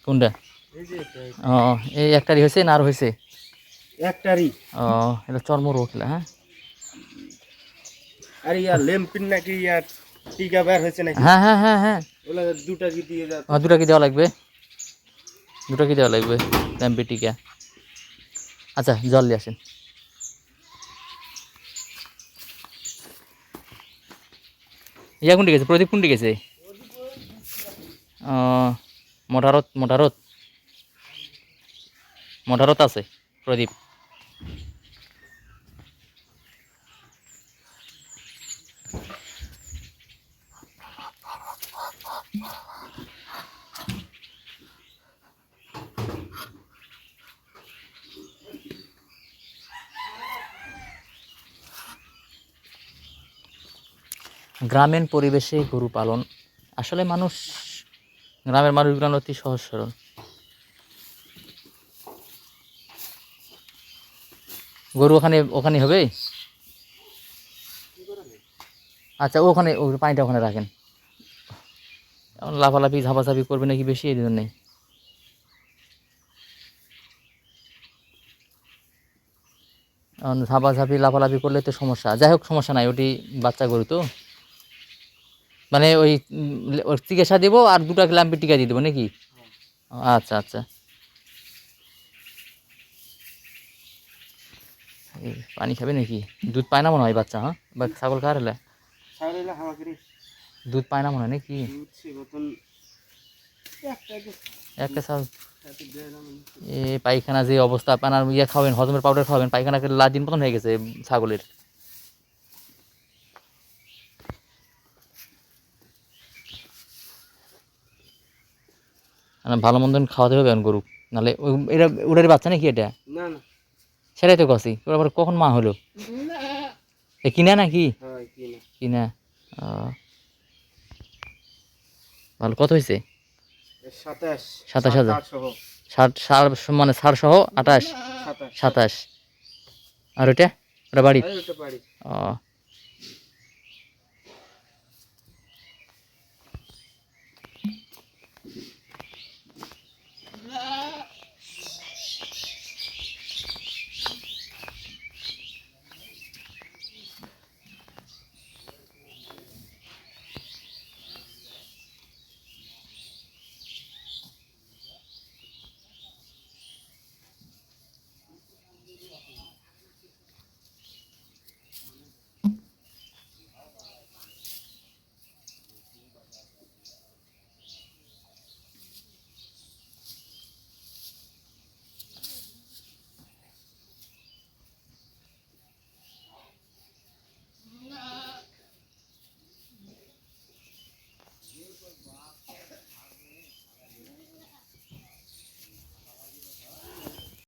কোনটা? ও এই একটারই হয়েছে না আর হয়েছে? একটারই। ও এটা চর্মরোগ হ্যাঁ। আর ইয়ার লেমপিন নাকি ইয়ার টিকা বের হয়েছে নাকি? হ্যাঁ হ্যাঁ হ্যাঁ হ্যাঁ, ওগুলা দুটা কি দিয়ে দাও? দুটা কি দেওয়া লাগবে? দুটো কি দেওয়া লাগবে ল্যাম্পি টিকা? আচ্ছা জল দিয়ে আসেন। ইয়া কোনটি গেছে? প্রদীপ কোনটি গেছে? মোটারত মোটারত মোটারত আছে প্রদীপ। গ্রামীণ পরিবেশে গরু পালন, আসলে গ্রামের মানুষগুলো অতি সহজ সরল। গরু ওখানে ওখানে হবে। আচ্ছা ওখানে ওই পানিটা ওখানে রাখেন। এখন লাফালাফি ঝাপাঝাপি করবে নাকি বেশি এই জন্যই। ঝাপাঝাপি লাফালাফি করলে তো সমস্যা, যাই হোক সমস্যা নাই, ওটি বাচ্চা গরু তো, মানে ওই ওর চিকিৎসা দেবো আর দুটা ল্যাম্পের টিকা দিয়ে দেবো নাকি? আচ্ছা আচ্ছা। এই পানি খাবে নাকি? দুধ পায় না মনে হয় বাচ্চা, হ্যাঁ বা ছাগল খাওয়ার হলে ছাগলের হাওয়া করি দুধ পায় না মনে হয় নাকি? দুধছি বোতল একটা ছাগল এ পায়খানা যে অবস্থা, আপনার ইয়ে খাওয়াবেন, হজমের পাউডার খাওয়াবেন, পায়খানা লাদিন মতন হয়ে গেছে ছাগলের। ভালো মন্দ খাওয়াতে হবে এখন গরু, নাহলে এটা ওটারই বাচ্চা নাকি এটা? না না সেটাই তো কছি, ওরা আবার কখন মা হলো? এ কিনা নাকি? হয় কি না কিনা। ও, ভালো। কত হয়েছে? 27 27,000 সহ 60 মানে 60 সহ 28 27 27। আর ওটা ওটা বাড়ির? ওটা পারি। ও